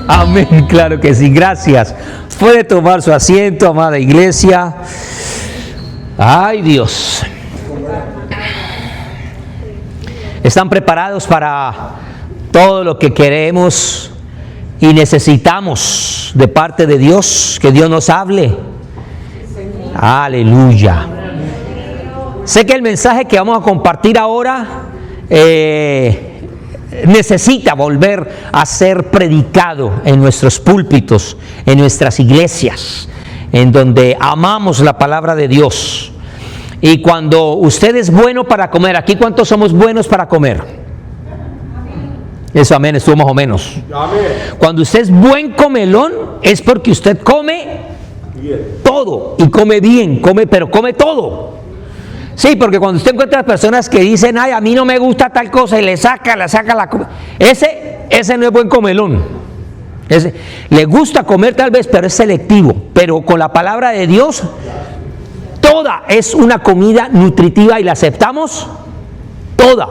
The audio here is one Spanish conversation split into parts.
Amén, claro que sí, gracias. Puede tomar su asiento, amada iglesia. Ay, Dios. ¿Están preparados para todo lo que queremos y necesitamos de parte de Dios? Que Dios nos hable. Aleluya. Sé que el mensaje que vamos a compartir ahora necesita volver a ser predicado en nuestros púlpitos, en nuestras iglesias, en donde amamos la palabra de Dios. Y cuando usted es bueno para comer, ¿aquí cuántos somos buenos para comer? Eso, amén, estuvo más o menos. Cuando usted es buen comelón, es porque usted come todo y come bien, pero come todo. Sí, porque cuando usted encuentra personas que dicen, ay, a mí no me gusta tal cosa, y le saca la comida, ese no es buen comelón. Le gusta comer tal vez, pero es selectivo. Pero con la palabra de Dios, toda es una comida nutritiva y la aceptamos toda.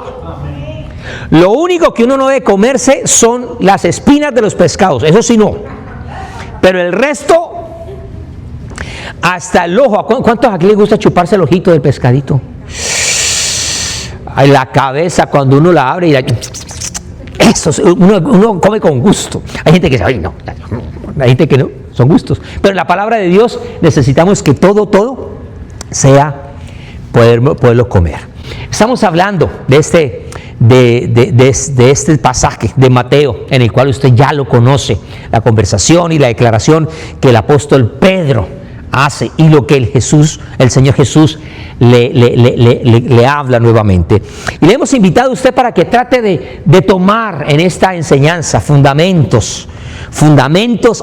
Lo único que uno no debe comerse son las espinas de los pescados, eso sí no. Pero el resto, hasta el ojo. ¿Cuántos aquí les gusta chuparse el ojito del pescadito? Ay, la cabeza cuando uno la abre y eso, uno come con gusto. Hay gente que dice, ay no, hay gente que no, son gustos. Pero en la palabra de Dios necesitamos que todo sea poderlo comer. Estamos hablando de este pasaje de Mateo, en el cual usted ya lo conoce, la conversación y la declaración que el apóstol Pedro hace y lo que el Señor Jesús le habla nuevamente. Y le hemos invitado a usted para que trate de tomar en esta enseñanza fundamentos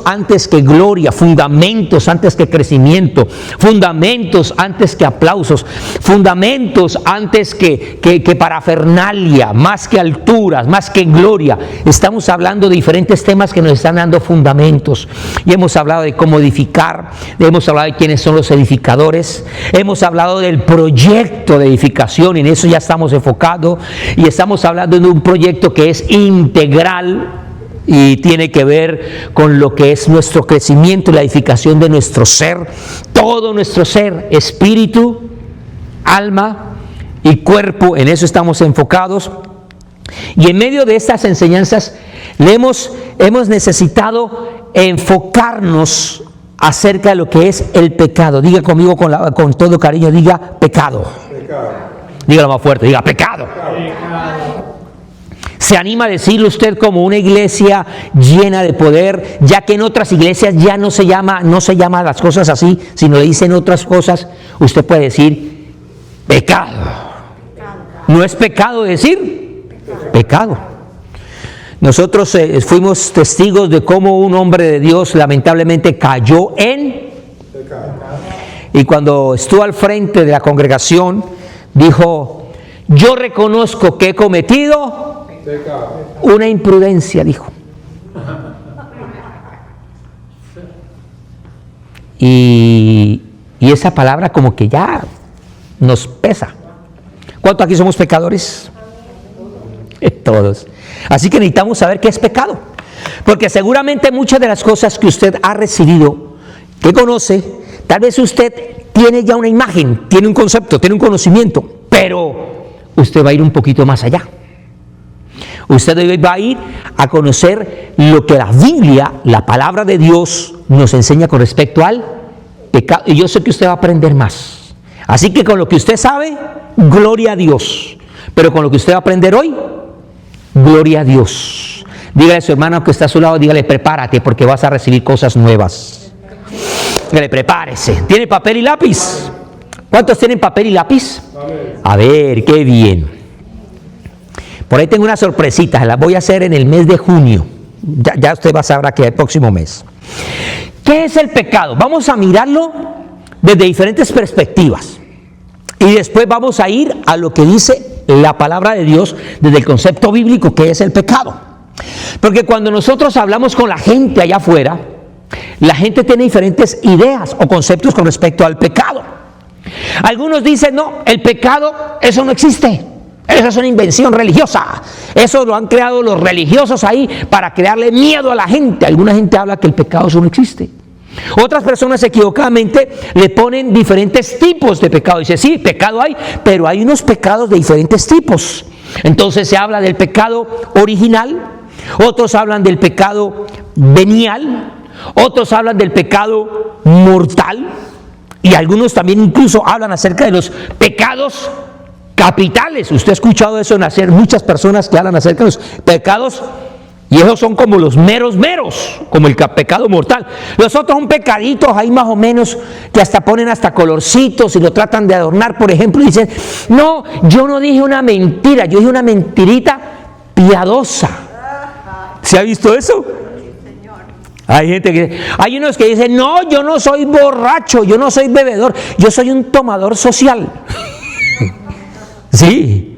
antes que gloria, fundamentos antes que crecimiento, fundamentos antes que aplausos, fundamentos antes que parafernalia, más que alturas, más que gloria. Estamos hablando de diferentes temas que nos están dando fundamentos, y hemos hablado de cómo edificar, hemos hablado de quiénes son los edificadores, hemos hablado del proyecto de edificación, y en eso ya estamos enfocados, y estamos hablando de un proyecto que es integral y tiene que ver con lo que es nuestro crecimiento y la edificación de nuestro ser, todo nuestro ser, espíritu, alma y cuerpo. En eso estamos enfocados, y en medio de estas enseñanzas hemos necesitado enfocarnos acerca de lo que es el pecado. Diga conmigo con todo cariño, diga pecado. Dígalo más fuerte, diga pecado. ¿Se anima a decirlo usted como una iglesia llena de poder, ya que en otras iglesias ya no se llama las cosas así, sino le dicen otras cosas? Usted puede decir pecado. ¿No es pecado decir pecado? Nosotros fuimos testigos de cómo un hombre de Dios lamentablemente cayó en pecado. Y cuando estuvo al frente de la congregación, dijo, yo reconozco que he cometido una imprudencia, dijo. Y esa palabra como que ya nos pesa. ¿Cuántos aquí somos pecadores? Todos. Así que necesitamos saber qué es pecado, porque seguramente muchas de las cosas que usted ha recibido, que conoce, tal vez usted tiene ya una imagen, tiene un concepto, tiene un conocimiento, pero usted va a ir un poquito más allá. Usted hoy va a ir a conocer lo que la Biblia, la palabra de Dios, nos enseña con respecto al pecado. Y yo sé que usted va a aprender más. Así que con lo que usted sabe, gloria a Dios. Pero con lo que usted va a aprender hoy, gloria a Dios. Dígale a su hermano que está a su lado, dígale, prepárate porque vas a recibir cosas nuevas. Dígale, prepárese. ¿Tiene papel y lápiz? ¿Cuántos tienen papel y lápiz? A ver, qué bien. Por ahí tengo unas sorpresitas, las voy a hacer en el mes de junio. Ya usted va a saber que el próximo mes. ¿Qué es el pecado? Vamos a mirarlo desde diferentes perspectivas. Y después vamos a ir a lo que dice la palabra de Dios desde el concepto bíblico, que es el pecado. Porque cuando nosotros hablamos con la gente allá afuera, la gente tiene diferentes ideas o conceptos con respecto al pecado. Algunos dicen, no, el pecado, eso no existe. Esa es una invención religiosa. Eso lo han creado los religiosos ahí para crearle miedo a la gente. Alguna gente habla que el pecado eso no existe. Otras personas equivocadamente le ponen diferentes tipos de pecado. Dice, sí, pecado hay, pero hay unos pecados de diferentes tipos. Entonces se habla del pecado original, otros hablan del pecado venial, otros hablan del pecado mortal, y algunos también incluso hablan acerca de los pecados capitales. Usted ha escuchado eso en hacer muchas personas que hablan acerca de los pecados, y esos son como los meros, como el pecado mortal. Los otros son pecaditos ahí más o menos, que hasta ponen hasta colorcitos y lo tratan de adornar, por ejemplo, y dicen, no, yo no dije una mentira, yo dije una mentirita piadosa. ¿Se ha visto eso? Hay gente que, hay unos que dicen, no, yo no soy borracho, yo no soy bebedor, yo soy un tomador social. Sí.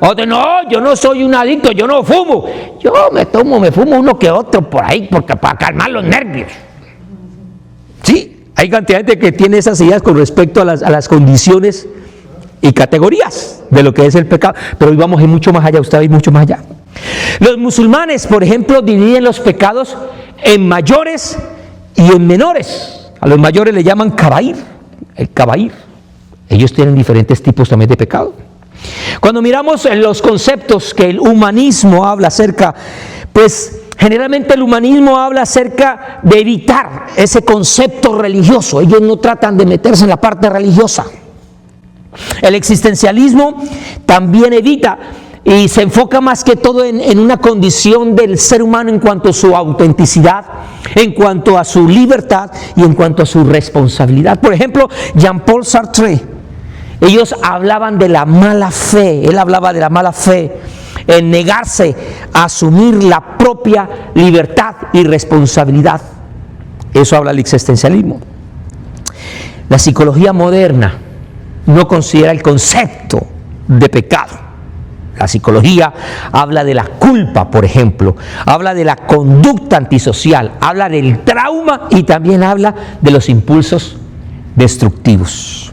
Otro, no, yo no soy un adicto, yo no fumo. Yo me fumo uno que otro por ahí, porque para calmar los nervios. Sí, hay cantidad de gente que tiene esas ideas con respecto a las condiciones y categorías de lo que es el pecado. Pero hoy vamos a ir mucho más allá, usted va a ir mucho más allá. Los musulmanes, por ejemplo, dividen los pecados en mayores y en menores. A los mayores le llaman kabair, el kabair. Ellos tienen diferentes tipos también de pecado. Cuando miramos en los conceptos que el humanismo habla acerca, pues generalmente el humanismo habla acerca de evitar ese concepto religioso. Ellos no tratan de meterse en la parte religiosa. El existencialismo también evita y se enfoca más que todo en una condición del ser humano en cuanto a su autenticidad, en cuanto a su libertad y en cuanto a su responsabilidad. Por ejemplo, Jean-Paul Sartre, ellos hablaban de la mala fe, él hablaba de la mala fe, en negarse a asumir la propia libertad y responsabilidad. Eso habla el existencialismo. La psicología moderna no considera el concepto de pecado. La psicología habla de la culpa, por ejemplo, habla de la conducta antisocial, habla del trauma y también habla de los impulsos destructivos.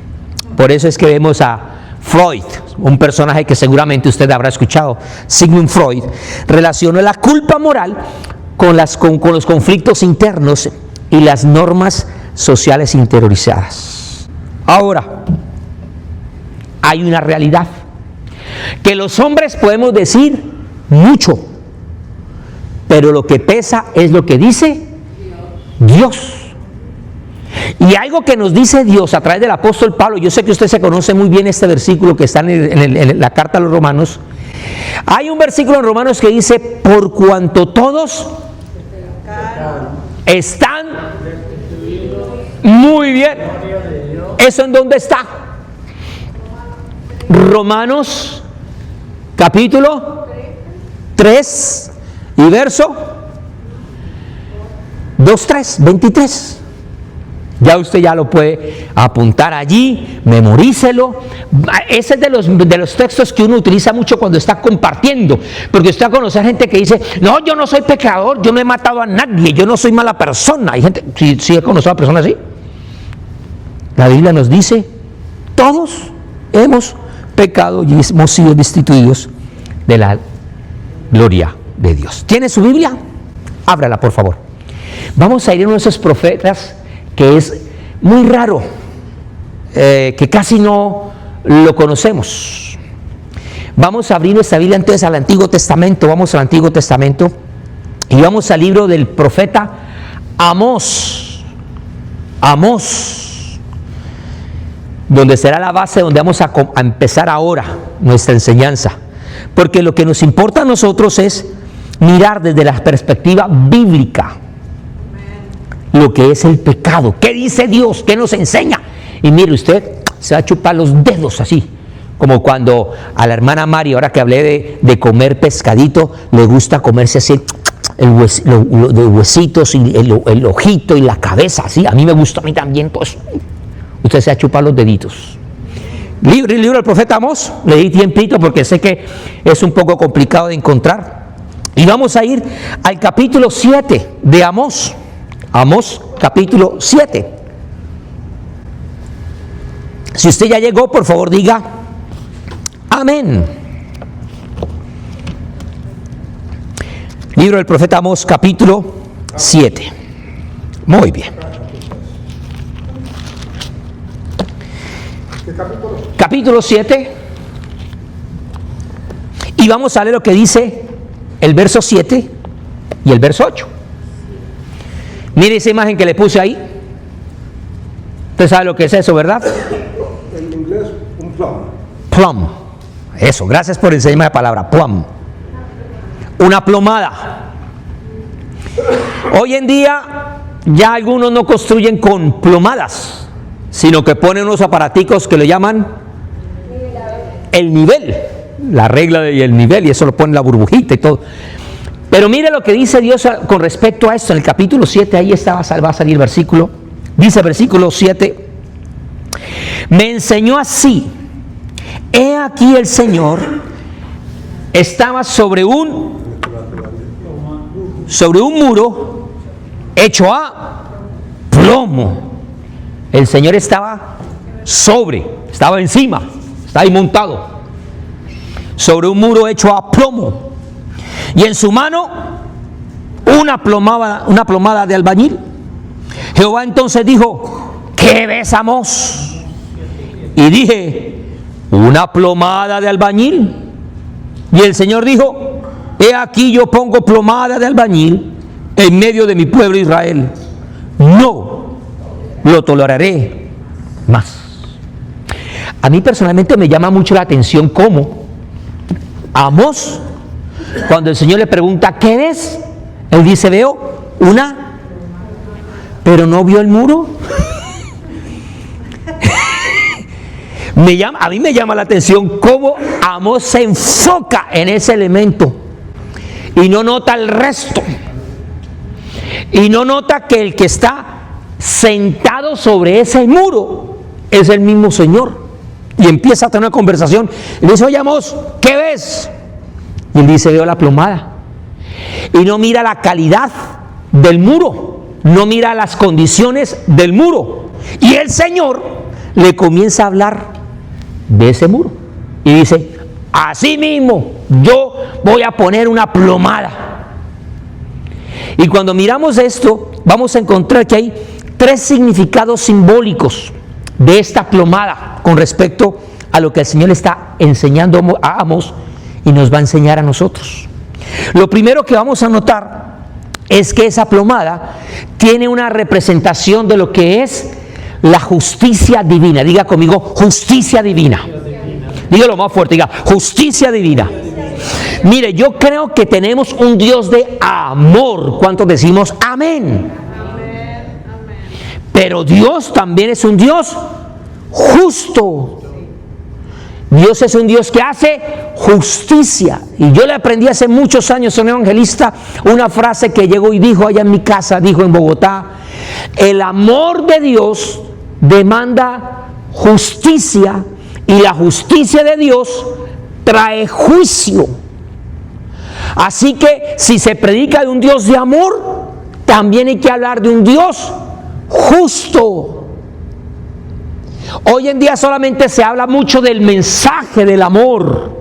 Por eso es que vemos a Freud, un personaje que seguramente usted habrá escuchado, Sigmund Freud, relacionó la culpa moral con los conflictos internos y las normas sociales interiorizadas. Ahora, hay una realidad, que los hombres podemos decir mucho, pero lo que pesa es lo que dice Dios. Y algo que nos dice Dios a través del apóstol Pablo, yo sé que usted se conoce muy bien este versículo que está en la carta a los Romanos. Hay un versículo en Romanos que dice, por cuanto todos están muy bien. ¿Eso en dónde está? Romanos capítulo 3 y verso 23. Ya usted ya lo puede apuntar allí, memorícelo. Ese es de los textos que uno utiliza mucho cuando está compartiendo, porque usted va a conocer gente que dice, no, yo no soy pecador, yo no he matado a nadie, yo no soy mala persona. Hay gente, ¿sí he conocido a personas así? La Biblia nos dice, todos hemos pecado y hemos sido destituidos de la gloria de Dios. ¿Tiene su Biblia? Ábrala, por favor. Vamos a ir a uno de esos profetas que es muy raro, que casi no lo conocemos. Vamos a abrir nuestra Biblia entonces al Antiguo Testamento. Vamos al Antiguo Testamento y vamos al libro del profeta Amós, donde será la base donde vamos a empezar ahora nuestra enseñanza, porque lo que nos importa a nosotros es mirar desde la perspectiva bíblica lo que es el pecado. ¿Qué dice Dios? ¿Qué nos enseña? Y mire, usted se va a chupar los dedos así, como cuando a la hermana Mari, ahora que hablé de comer pescadito, le gusta comerse así los huesitos y el ojito y la cabeza, así. A mí me gusta, a mí también, pues usted se va a chupar los deditos. Libro del profeta Amós, le di tiempito porque sé que es un poco complicado de encontrar. Y vamos a ir al capítulo 7 de Amós. Amós capítulo 7. Si usted ya llegó, por favor diga amén. Libro del profeta Amós, capítulo 7. Muy bien. Capítulo 7. Y vamos a leer lo que dice el verso 7 y el verso 8. Mire esa imagen que le puse ahí. Usted sabe lo que es eso, ¿verdad? En inglés, un plum. Plum. Eso, gracias por enseñarme la palabra, plum. Una plomada. Hoy en día ya algunos no construyen con plomadas, sino que ponen unos aparaticos que le llaman el nivel, la regla y el nivel, y eso lo pone la burbujita y todo. Pero mire lo que dice Dios con respecto a esto en el capítulo 7, ahí va a salir el versículo. Dice versículo 7: me enseñó así, he aquí el Señor estaba sobre un muro hecho a plomo. El Señor estaba estaba encima, estaba ahí montado sobre un muro hecho a plomo, y en su mano una plomada de albañil. Jehová entonces dijo: ¿qué ves, Amós? Y dije: una plomada de albañil. Y el Señor dijo: he aquí yo pongo plomada de albañil en medio de mi pueblo Israel. No lo toleraré más. A mí personalmente me llama mucho la atención cómo Amós, cuando el Señor le pregunta: ¿qué ves? Él dice: veo una. Pero no vio el muro. A mí me llama la atención cómo Amós se enfoca en ese elemento y no nota el resto, y no nota que el que está sentado sobre ese muro es el mismo Señor, y empieza a tener una conversación. Y le dice: oye, Amós, ¿qué ves? Y él dice: veo la plomada. Y no mira la calidad del muro, no mira las condiciones del muro, y el Señor le comienza a hablar de ese muro y dice: así mismo yo voy a poner una plomada. Y cuando miramos esto, vamos a encontrar que hay 3 significados simbólicos de esta plomada con respecto a lo que el Señor está enseñando a Amós y nos va a enseñar a nosotros. Lo primero que vamos a notar es que esa plomada tiene una representación de lo que es la justicia divina. Diga conmigo: justicia divina. Dígalo más fuerte, diga: justicia divina. Mire, yo creo que tenemos un Dios de amor. ¿Cuántos decimos amén? Pero Dios también es un Dios justo. Dios es un Dios que hace justicia. Y yo le aprendí hace muchos años a un evangelista una frase que llegó y dijo allá en mi casa, dijo en Bogotá: el amor de Dios demanda justicia, y la justicia de Dios trae juicio. Así que si se predica de un Dios de amor, también hay que hablar de un Dios justo. Hoy en día solamente se habla mucho del mensaje del amor,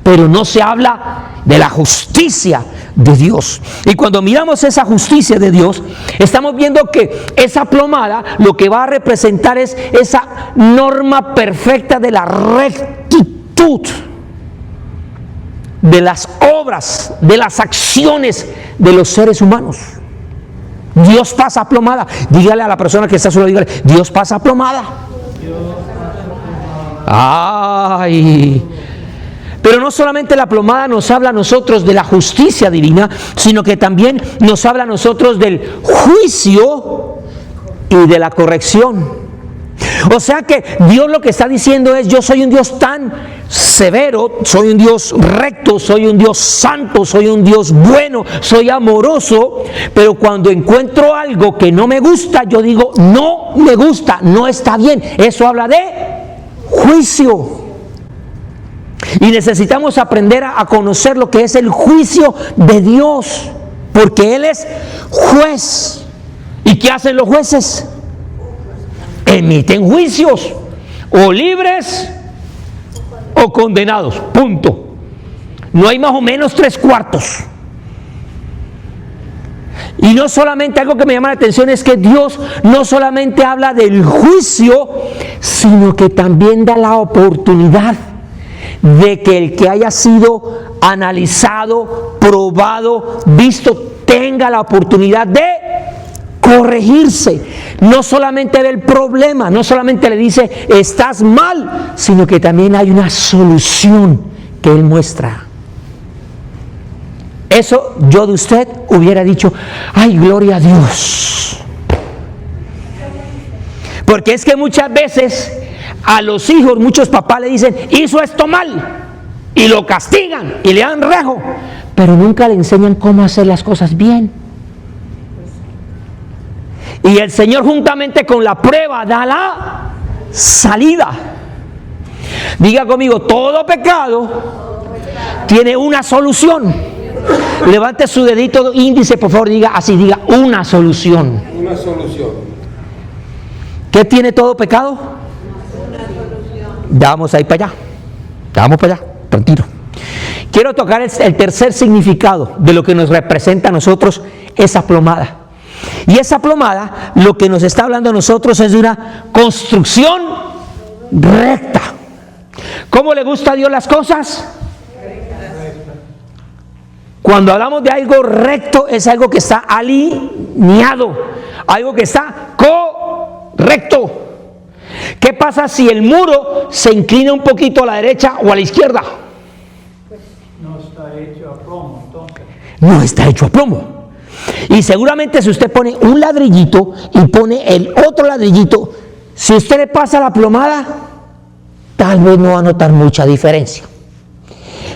pero no se habla de la justicia de Dios. Y cuando miramos esa justicia de Dios, estamos viendo que esa plomada lo que va a representar es esa norma perfecta de la rectitud, de las obras, de las acciones de los seres humanos. Dios pasa plomada. Dígale a la persona que está solo, dígale: Dios pasa plomada. Ay, pero no solamente la plomada nos habla a nosotros de la justicia divina, sino que también nos habla a nosotros del juicio y de la corrección. O sea que Dios lo que está diciendo es: yo soy un Dios tan severo, soy un Dios recto, soy un Dios santo, soy un Dios bueno, soy amoroso, pero cuando encuentro algo que no me gusta, yo digo: no me gusta, no está bien. Eso habla de juicio. Y necesitamos aprender a conocer lo que es el juicio de Dios, porque Él es juez. ¿Y qué hacen los jueces? Emiten juicios, o libres o condenados, punto. No hay más o menos 3/4. Y no solamente, algo que me llama la atención es que Dios no solamente habla del juicio, sino que también da la oportunidad de que el que haya sido analizado, probado, visto, tenga la oportunidad de corregirse. No solamente ve el problema, no solamente le dice estás mal, sino que también hay una solución que Él muestra. Eso yo de usted hubiera dicho, ay, gloria a Dios. Porque es que muchas veces a los hijos, muchos papás le dicen, hizo esto mal, y lo castigan y le dan rejo, pero nunca le enseñan cómo hacer las cosas bien. Y el Señor juntamente con la prueba da la salida. Diga conmigo, todo pecado tiene una solución. Levante su dedito índice, por favor, diga así, diga una solución. Una solución. ¿Qué tiene todo pecado? Ya vamos a ir para allá. Ya vamos para allá, tranquilo. Quiero tocar el tercer significado de lo que nos representa a nosotros esa plomada. Y esa plomada, lo que nos está hablando a nosotros es de una construcción recta. ¿Cómo le gusta a Dios las cosas? Cuando hablamos de algo recto, es algo que está alineado, algo que está correcto. ¿Qué pasa si el muro se inclina un poquito a la derecha o a la izquierda? No está hecho a plomo, entonces. No está hecho a plomo. Y seguramente si usted pone un ladrillito y pone el otro ladrillito, si usted le pasa la plomada, tal vez no va a notar mucha diferencia.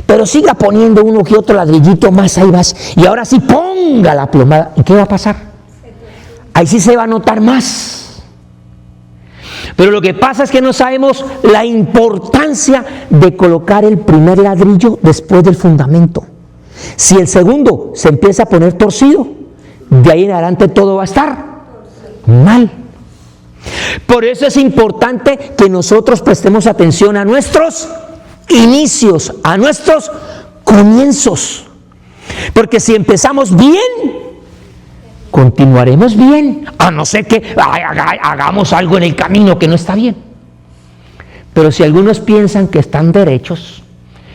Pero siga poniendo uno que otro ladrillito más, ahí vas, y ahora sí ponga la plomada. ¿Y qué va a pasar? Ahí sí se va a notar más. Pero lo que pasa es que no sabemos la importancia de colocar el primer ladrillo después del fundamento. Si el segundo se empieza a poner torcido, de ahí en adelante todo va a estar mal. Por eso es importante que nosotros prestemos atención a nuestros inicios, a nuestros comienzos. Porque si empezamos bien, continuaremos bien, a no ser que hagamos algo en el camino que no está bien. Pero si algunos piensan que están derechos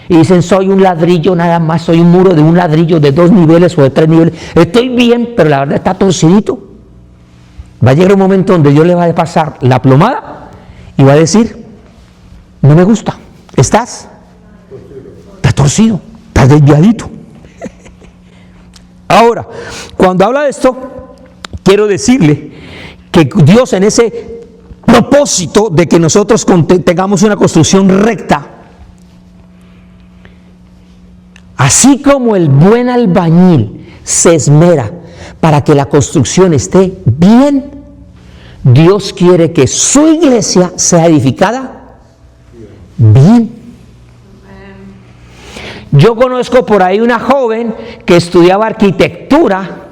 y dicen soy un ladrillo nada más, soy un muro de un ladrillo de 2 niveles o de 3 niveles, estoy bien, pero la verdad está torcidito, va a llegar un momento donde Dios le va a pasar la plomada y va a decir, no me gusta, estás torcido, estás desviadito. Ahora, cuando habla de esto, quiero decirle que Dios, en ese propósito de que nosotros tengamos una construcción recta, así como el buen albañil se esmera para que la construcción esté bien, Dios quiere que su iglesia sea edificada bien. Yo conozco por ahí una joven que estudiaba arquitectura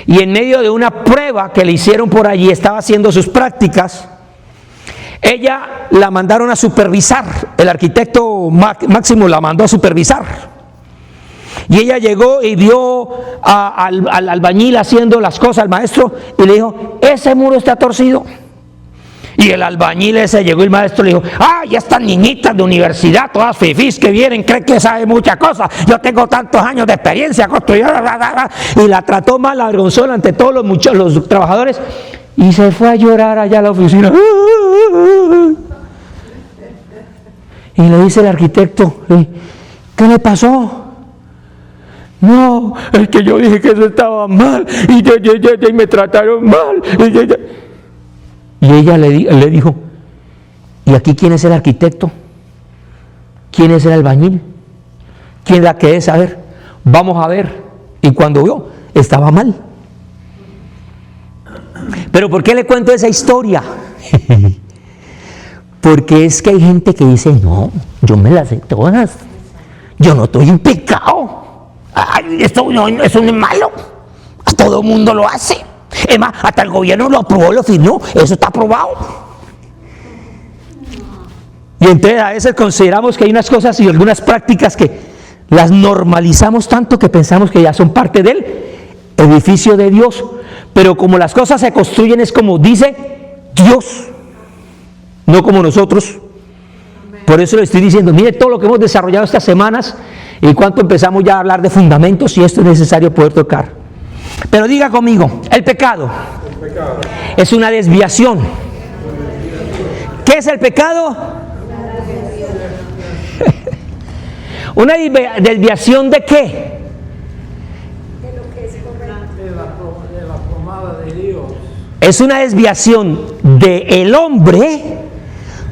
y en medio de una prueba que le hicieron por allí, estaba haciendo sus prácticas, ella la mandaron a supervisar, el arquitecto Máximo la mandó a supervisar. Y ella llegó y vio al albañil haciendo las cosas, al maestro, y le dijo, ese muro está torcido. Y el albañil ese llegó, el maestro le dijo, ya estas niñitas de universidad, todas fifís que vienen, creen que saben muchas cosas, yo tengo tantos años de experiencia construyendo, y la trató mal, la avergonzó ante todos los trabajadores, y se fue a llorar allá a la oficina. Y le dice el arquitecto, ¿qué le pasó? No, es que yo dije que eso estaba mal, y me trataron mal, y ella le dijo, ¿y aquí quién es el arquitecto? ¿Quién es el albañil? ¿Quién la que es? A ver, vamos a ver. Y cuando vio, estaba mal. ¿Pero por qué le cuento esa historia? Porque es que hay gente que dice, no, yo me las sé todas. Yo no estoy en pecado. Ay, eso no es malo. Todo el mundo lo hace. Es más, hasta el gobierno lo aprobó, lo firmó, eso está aprobado. Y entonces a veces consideramos que hay unas cosas y algunas prácticas que las normalizamos tanto que pensamos que ya son parte del edificio de Dios, pero como las cosas se construyen es como dice Dios, no como nosotros. Por eso le estoy diciendo, mire todo lo que hemos desarrollado estas semanas y cuánto empezamos ya a hablar de fundamentos y esto es necesario poder tocar. Pero diga conmigo, el pecado es una desviación. ¿Qué es el pecado? ¿Una desviación de qué? De la promesa de Dios. Es una desviación del hombre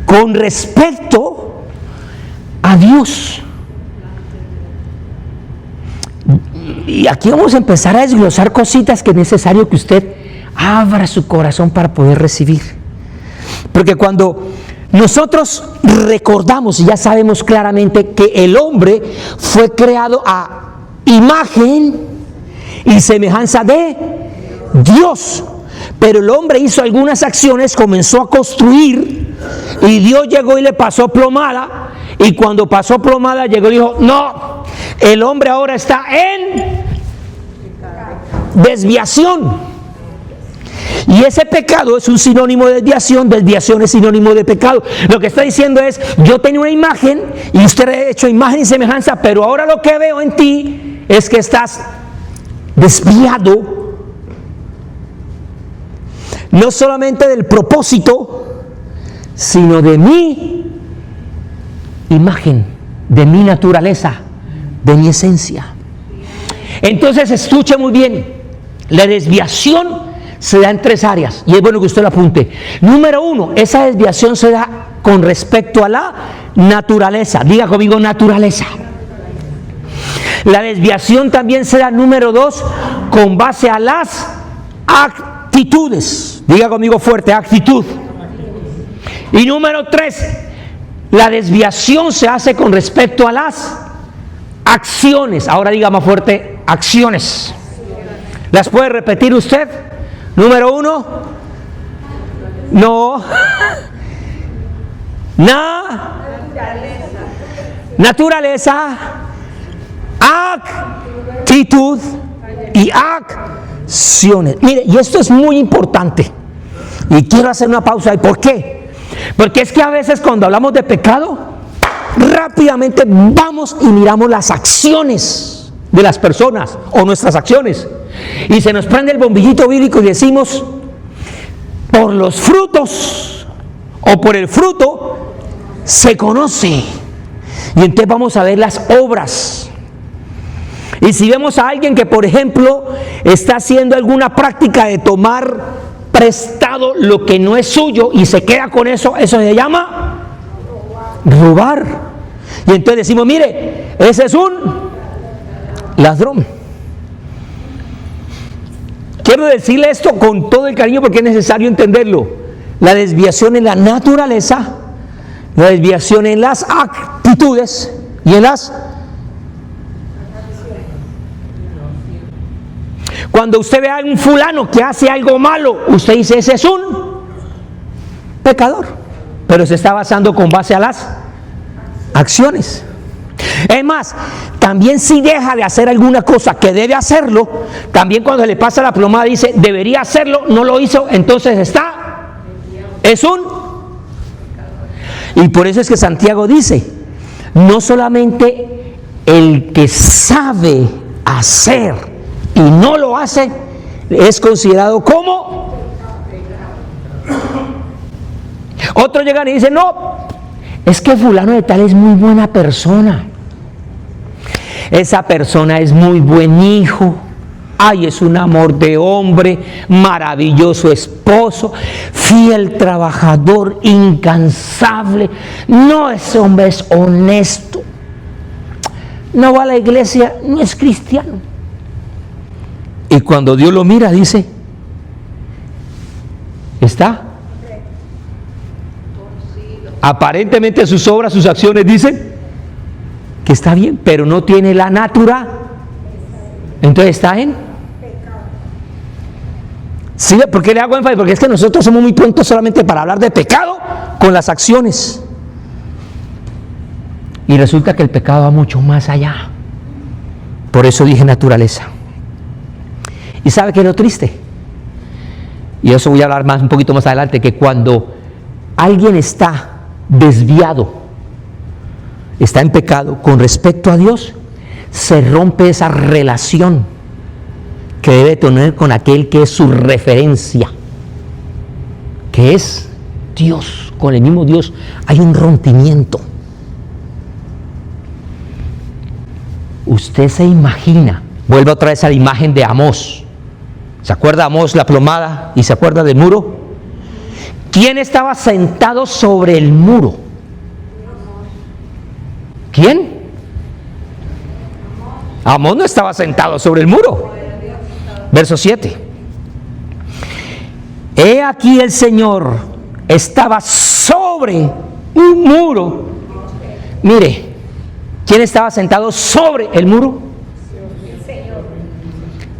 con respecto a Dios. Y aquí vamos a empezar a desglosar cositas que es necesario que usted abra su corazón para poder recibir. Porque cuando nosotros recordamos y ya sabemos claramente que el hombre fue creado a imagen y semejanza de Dios, pero el hombre hizo algunas acciones, comenzó a construir y Dios llegó y le pasó plomada, y cuando pasó plomada llegó y dijo, no, el hombre ahora está en desviación. Y ese pecado es un sinónimo de desviación, desviación es sinónimo de pecado. Lo que está diciendo es, yo tenía una imagen y usted ha hecho imagen y semejanza, pero ahora lo que veo en ti es que estás desviado, no solamente del propósito, sino de mi imagen, de mi naturaleza, de mi esencia. Entonces escuche muy bien, la desviación se da en tres áreas y es bueno que usted lo apunte. Número uno, esa desviación se da con respecto a la naturaleza. Diga conmigo, naturaleza. La desviación también se da, número dos, con base a las actitudes. Diga conmigo fuerte, actitud. Y número tres, la desviación se hace con respecto a las acciones. Ahora diga más fuerte, acciones. ¿Las puede repetir usted? Número uno, no, naturaleza, actitud y acciones. Mire, y esto es muy importante. Y quiero hacer una pausa. ¿Y por qué? Porque es que a veces cuando hablamos de pecado, rápidamente vamos y miramos las acciones de las personas o nuestras acciones. Y se nos prende el bombillito bíblico y decimos, por los frutos o por el fruto se conoce. Y entonces vamos a ver las obras. Y si vemos a alguien que, por ejemplo, está haciendo alguna práctica de tomar prestado lo que no es suyo y se queda con eso, eso se llama robar. Y entonces decimos, mire, ese es un ladrón. Quiero decirle esto con todo el cariño porque es necesario entenderlo. La desviación en la naturaleza, la desviación en las actitudes y en las... Cuando usted ve a un fulano que hace algo malo, usted dice, ese es un pecador. Pero se está basando con base a las acciones. Es más, también si deja de hacer alguna cosa que debe hacerlo, también cuando le pasa la plomada dice, debería hacerlo, no lo hizo, entonces es un... Y por eso es que Santiago dice, no solamente el que sabe hacer y no lo hace, es considerado como... Otros llegan y dicen, no, es que fulano de tal es muy buena persona. Esa persona es muy buen hijo. Ay, es un amor de hombre, maravilloso esposo, fiel trabajador, incansable. No, ese hombre es honesto. No va a la iglesia, no es cristiano. Y cuando Dios lo mira, dice, está. Aparentemente sus obras, sus acciones dicen que está bien, pero no tiene la natura. Entonces está en pecado. ¿Sí? ¿Por qué le hago énfasis? Porque es que nosotros somos muy prontos solamente para hablar de pecado con las acciones. Y resulta que el pecado va mucho más allá. Por eso dije naturaleza. ¿Y sabe qué es lo triste? Y eso voy a hablar un poquito más adelante, que cuando alguien está desviado, está en pecado con respecto a Dios, se rompe esa relación que debe tener con aquel que es su referencia, que es Dios. Con el mismo Dios hay un rompimiento. Usted se imagina, vuelve otra vez a la imagen de Amós. ¿Se acuerda de Amós, la plomada? ¿Y se acuerda del muro? ¿Quién estaba sentado sobre el muro? ¿Quién? Amós no estaba sentado sobre el muro. Verso 7. He aquí el Señor estaba sobre un muro. Mire, ¿quién estaba sentado sobre el muro?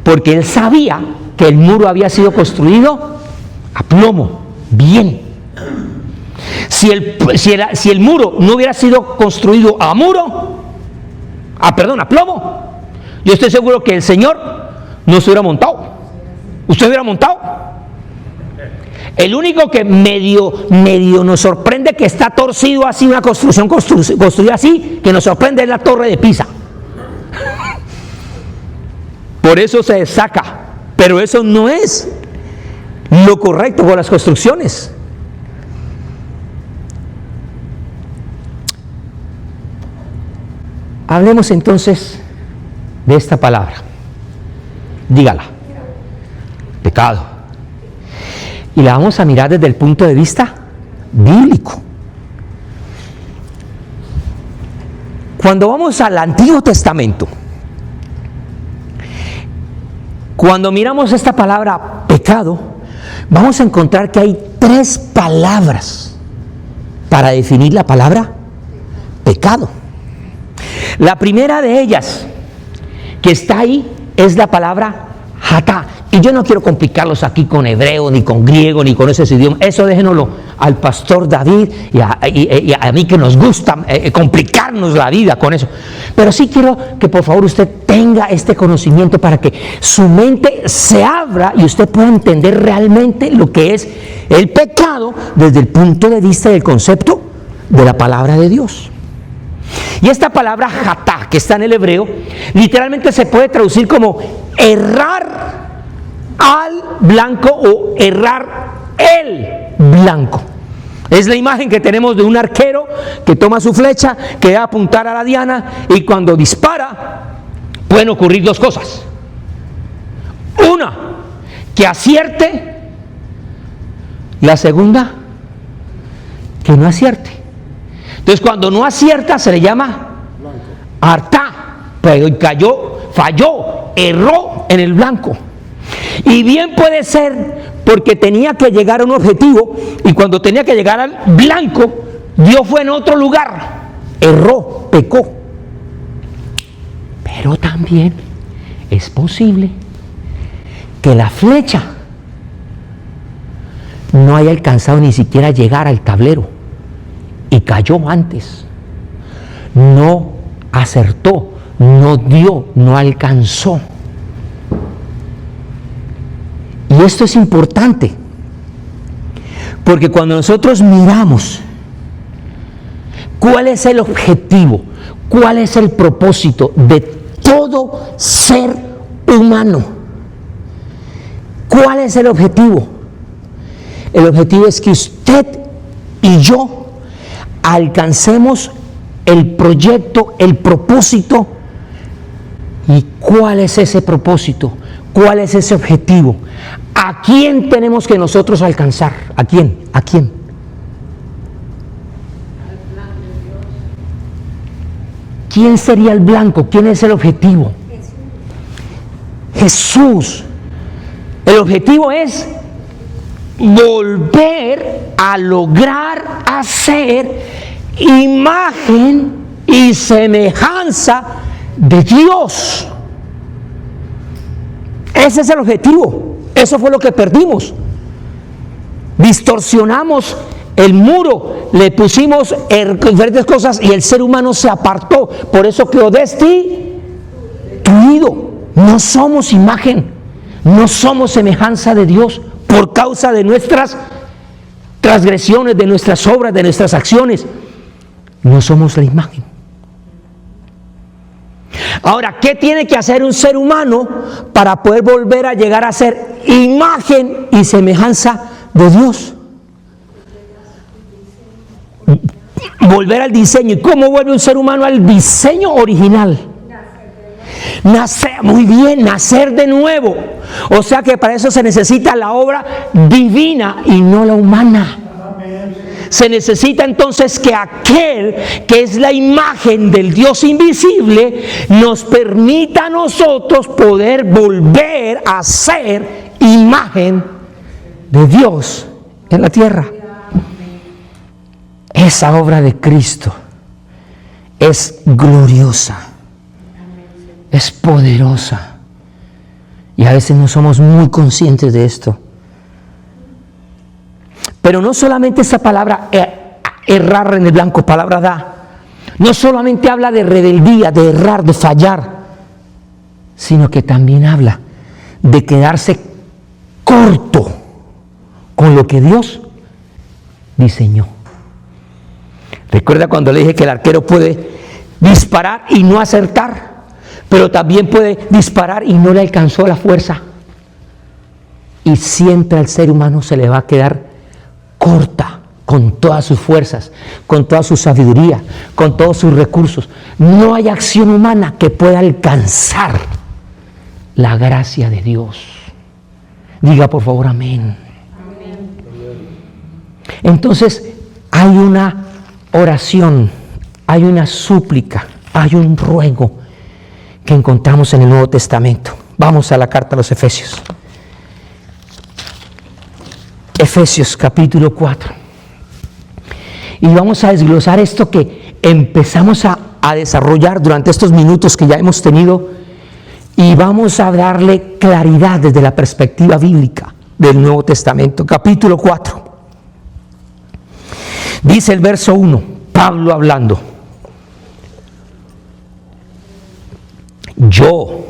Porque él sabía que el muro había sido construido a plomo, bien. Si el muro no hubiera sido construido a plomo, yo estoy seguro que el Señor no se hubiera montado. ¿Usted hubiera montado? El único que medio nos sorprende que está torcido así, una construcción construida así, que nos sorprende es la Torre de Pisa. Por eso se saca. Pero eso no es lo correcto con las construcciones. Hablemos entonces de esta palabra. Dígala. Pecado. Y la vamos a mirar desde el punto de vista bíblico. Cuando vamos al Antiguo Testamento, cuando miramos esta palabra pecado, vamos a encontrar que hay 3 palabras para definir la palabra pecado. La primera de ellas que está ahí es la palabra hatá. Y yo no quiero complicarlos aquí con hebreo, ni con griego, ni con esos idiomas. Eso déjenoslo al pastor David y a mí, que nos gusta complicarnos la vida con eso. Pero sí quiero que por favor usted tenga este conocimiento para que su mente se abra y usted pueda entender realmente lo que es el pecado desde el punto de vista del concepto de la palabra de Dios. Y esta palabra hatá, que está en el hebreo, literalmente se puede traducir como errar al blanco o errar el blanco. Es la imagen que tenemos de un arquero que toma su flecha, que va a apuntar a la diana, y cuando dispara pueden ocurrir 2 cosas. Una, que acierte. La segunda, que no acierte. Entonces cuando no acierta se le llama hartá, pero falló, erró en el blanco. Y bien puede ser porque tenía que llegar a un objetivo, y cuando tenía que llegar al blanco, Dios fue en otro lugar, erró, pecó. Pero también es posible que la flecha no haya alcanzado ni siquiera a llegar al tablero y cayó antes, no acertó, no dio, no alcanzó. Y esto es importante, porque cuando nosotros miramos cuál es el objetivo, cuál es el propósito de todo ser humano, ¿cuál es el objetivo? El objetivo es que usted y yo alcancemos el proyecto, el propósito. ¿Y cuál es ese propósito? ¿Cuál es ese objetivo? ¿A quién tenemos que nosotros alcanzar? ¿A quién? ¿A quién? ¿Quién sería el blanco? ¿Quién es el objetivo? Jesús. El objetivo es volver a lograr hacer imagen y semejanza de Dios. Ese es el objetivo. Eso fue lo que perdimos. Distorsionamos el muro, le pusimos diferentes cosas y el ser humano se apartó. Por eso quedó destituido. No somos imagen, No somos semejanza de Dios por causa de nuestras transgresiones, de nuestras obras, de nuestras acciones. No somos la imagen. Ahora, ¿qué tiene que hacer un ser humano para poder volver a llegar a ser imagen y semejanza de Dios? Volver al diseño. ¿Y cómo vuelve un ser humano al diseño original? Nacer, muy bien, nacer de nuevo. O sea que para eso se necesita la obra divina y no la humana. Se necesita entonces que aquel que es la imagen del Dios invisible nos permita a nosotros poder volver a ser imagen de Dios en la tierra. Esa obra de Cristo es gloriosa, es poderosa, y a veces no somos muy conscientes de esto. Pero no solamente esa palabra errar en el blanco, palabra da, no solamente habla de rebeldía, de errar, de fallar, sino que también habla de quedarse corto con lo que Dios diseñó. Recuerda cuando le dije que el arquero puede disparar y no acertar, pero también puede disparar y no le alcanzó la fuerza. Y siempre al ser humano se le va a quedar corta con todas sus fuerzas, con toda su sabiduría, con todos sus recursos. No hay acción humana que pueda alcanzar la gracia de Dios. Diga por favor amén. Entonces hay una oración, hay una súplica, hay un ruego que encontramos en el Nuevo Testamento. Vamos a la carta a los Efesios. Efesios capítulo 4. Y vamos a desglosar esto que empezamos a desarrollar durante estos minutos que ya hemos tenido, y vamos a darle claridad desde la perspectiva bíblica del Nuevo Testamento. Capítulo 4. Dice el verso 1, Pablo hablando: yo,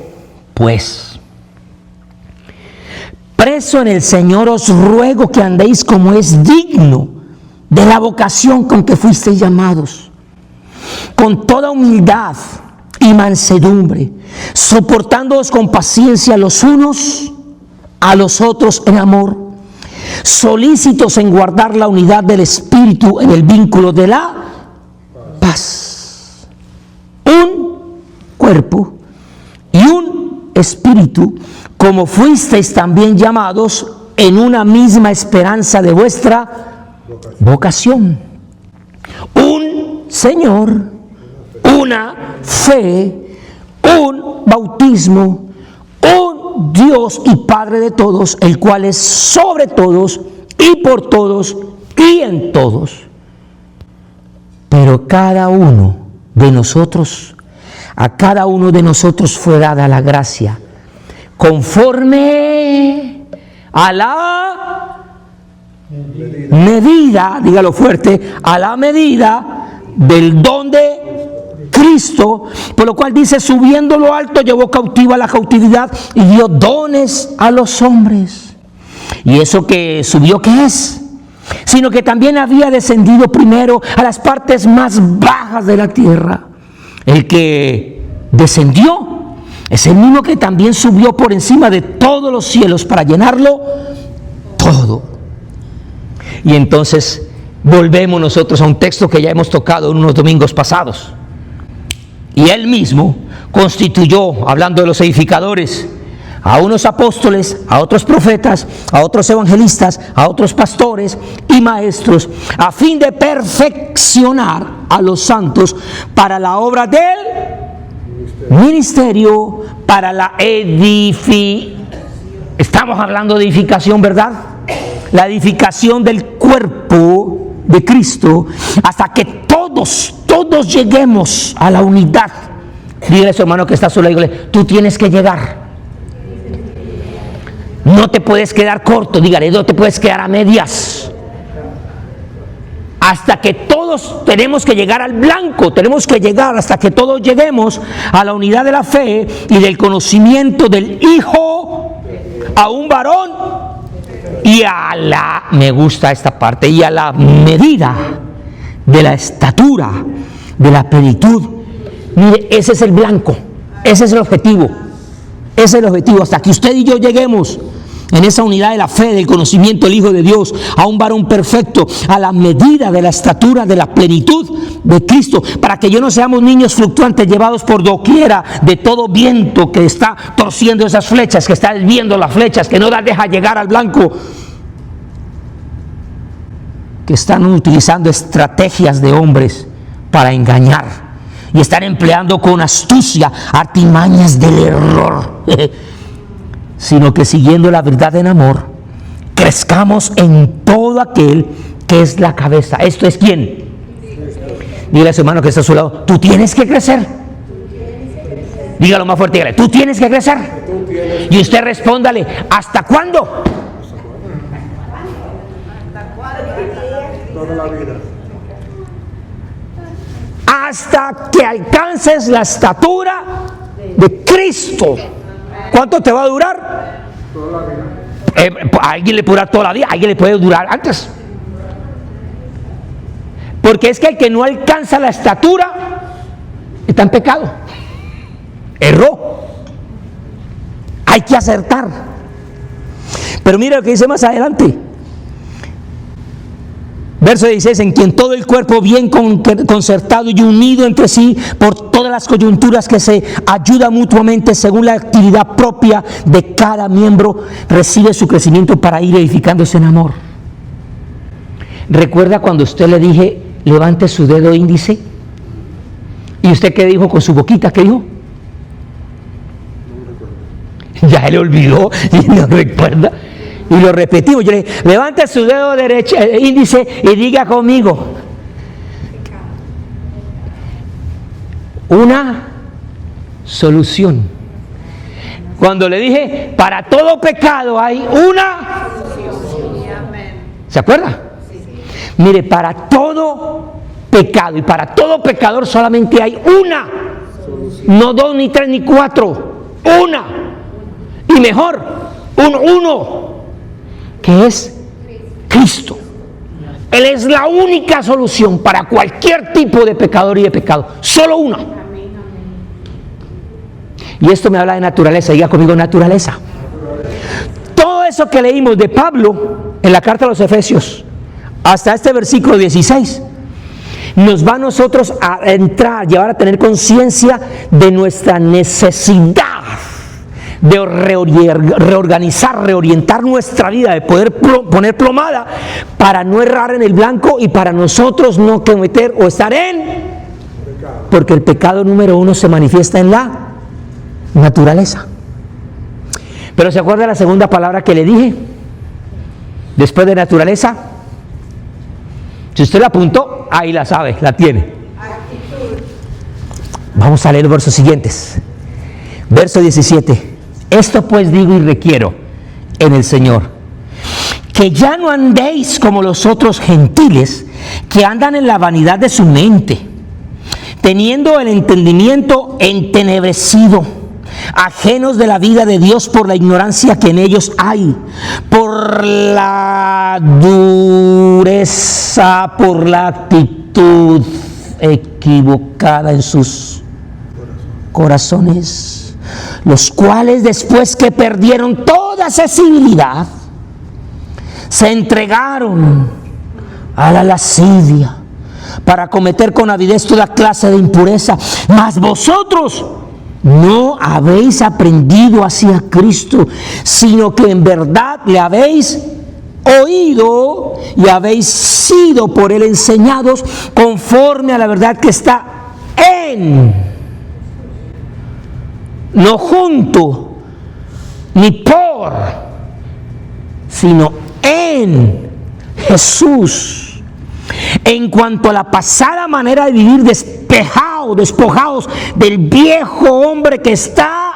pues, preso en el Señor, os ruego que andéis como es digno de la vocación con que fuisteis llamados, con toda humildad y mansedumbre, soportándoos con paciencia los unos a los otros en amor, solícitos en guardar la unidad del Espíritu en el vínculo de la paz. Un cuerpo y un espíritu, como fuisteis también llamados en una misma esperanza de vuestra vocación. Un Señor, una fe, un bautismo, un Dios y Padre de todos, el cual es sobre todos y por todos y en todos. Pero cada uno de nosotros, a cada uno de nosotros fue dada la gracia conforme a la medida, dígalo fuerte, a la medida del don de Cristo, por lo cual dice: subiendo lo alto llevó cautiva la cautividad y dio dones a los hombres. ¿Y eso que subió qué es? Sino que también había descendido primero a las partes más bajas de la tierra. El que descendió es el mismo que también subió por encima de todos los cielos para llenarlo todo. Y entonces volvemos nosotros a un texto que ya hemos tocado en unos domingos pasados. Y él mismo constituyó, hablando de los edificadores, a unos apóstoles, a otros profetas, a otros evangelistas, a otros pastores y maestros, a fin de perfeccionar a los santos para la obra del ministerio, para la estamos hablando de edificación, ¿verdad? La edificación del cuerpo de Cristo, hasta que todos lleguemos a la unidad. Dígale a su hermano que está solo, dígale: tú tienes que llegar. No te puedes quedar corto, dígale, no te puedes quedar a medias. Hasta que todos tenemos que llegar al blanco, tenemos que llegar hasta que todos lleguemos a la unidad de la fe y del conocimiento del Hijo a un varón y me gusta esta parte, y a la medida de la estatura, de la plenitud. Mire, ese es el blanco, ese es el objetivo, ese es el objetivo, hasta que usted y yo lleguemos en esa unidad de la fe, del conocimiento del Hijo de Dios, a un varón perfecto, a la medida de la estatura, de la plenitud de Cristo, para que yo no seamos niños fluctuantes llevados por doquiera de todo viento que está torciendo esas flechas, que está desviando las flechas, que no las deja llegar al blanco, que están utilizando estrategias de hombres para engañar y están empleando con astucia artimañas del error. Sino que siguiendo la verdad en amor, crezcamos en todo aquel que es la cabeza. ¿Esto es quién? Dígale a su hermano que está a su lado, tú tienes que crecer. Dígalo más fuerte, dígale, tú tienes que crecer. Y usted respóndale, ¿hasta cuándo? Toda la vida. Hasta que alcances la estatura de Cristo. ¿Cuánto te va a durar? Toda la vida. A alguien le puede durar toda la vida, a alguien le puede durar antes. Porque es que el que no alcanza la estatura está en pecado. Erró. Hay que acertar. Pero mira lo que dice más adelante. Verso 16, en quien todo el cuerpo bien concertado y unido entre sí por todas las coyunturas que se ayuda mutuamente según la actividad propia de cada miembro, recibe su crecimiento para ir edificándose en amor. ¿Recuerda cuando usted le dije, levante su dedo índice? ¿Y usted qué dijo con su boquita? ¿Qué dijo? Ya se le olvidó y no recuerda. Y lo repetimos, yo le dije, levante su dedo derecho, índice y diga conmigo. Una solución. Cuando le dije, para todo pecado hay una. ¿Se acuerda? Mire, para todo pecado y para todo pecador solamente hay una. No dos, ni tres, ni cuatro. Una. Y mejor, uno. Que es Cristo. Él es la única solución para cualquier tipo de pecador y de pecado. Solo una. Y esto me habla de naturaleza. Diga conmigo, naturaleza. Todo eso que leímos de Pablo en la carta a los Efesios hasta este versículo 16 nos va a nosotros a entrar, llevar a tener conciencia de nuestra necesidad de reorganizar, reorientar nuestra vida, de poder poner plomada para no errar en el blanco y para nosotros no cometer o estar en, porque el pecado número uno se manifiesta en la naturaleza. Pero ¿se acuerda la segunda palabra que le dije? Después de naturaleza. Si usted la apuntó, ahí la sabe, la tiene. Vamos a leer los versos siguientes. Verso 17. Esto pues digo y requiero en el Señor, que ya no andéis como los otros gentiles que andan en la vanidad de su mente, teniendo el entendimiento entenebrecido, ajenos de la vida de Dios por la ignorancia que en ellos hay, por la dureza, por la actitud equivocada en sus corazones, los cuales después que perdieron toda sensibilidad, se entregaron a la lascivia para cometer con avidez toda clase de impureza. Mas vosotros no habéis aprendido hacia Cristo, sino que en verdad le habéis oído y habéis sido por él enseñados conforme a la verdad que está en, no junto, ni por, sino en Jesús. En cuanto a la pasada manera de vivir, despojados del viejo hombre que está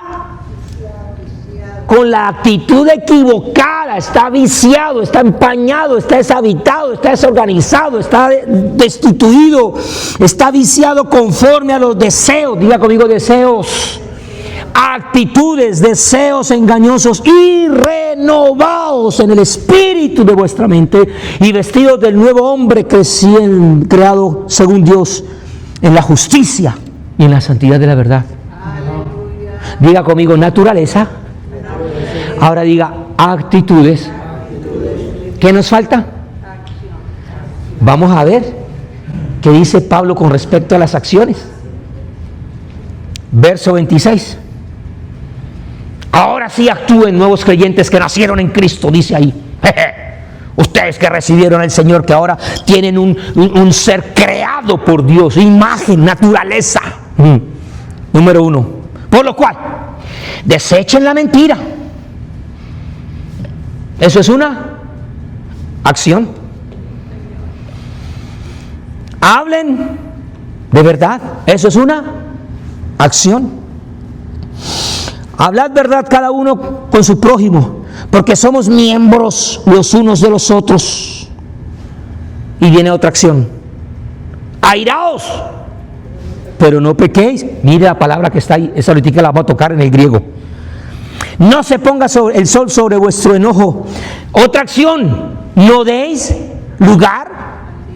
con la actitud equivocada, está viciado, está empañado, está deshabitado, está desorganizado, está destituido, está viciado conforme a los deseos, diga conmigo deseos, actitudes, deseos engañosos y renovados en el espíritu de vuestra mente y vestidos del nuevo hombre creado según Dios en la justicia y en la santidad de la verdad. Diga conmigo naturaleza. Ahora diga actitudes. ¿Qué nos falta? Vamos a ver qué dice Pablo con respecto a las acciones. Verso 26. Ahora sí actúen nuevos creyentes que nacieron en Cristo, dice ahí. Ustedes que recibieron al Señor, que ahora tienen un ser creado por Dios, imagen, naturaleza. Número 1. Por lo cual, desechen la mentira. Eso es una acción. Hablen de verdad. Eso es una acción. Hablad verdad cada uno con su prójimo, porque somos miembros los unos de los otros. Y viene otra acción. Airaos, pero no pequéis. Mire la palabra que está ahí. Esa ahorita la vamos a tocar en el griego. No se ponga el sol sobre vuestro enojo. Otra acción. No deis lugar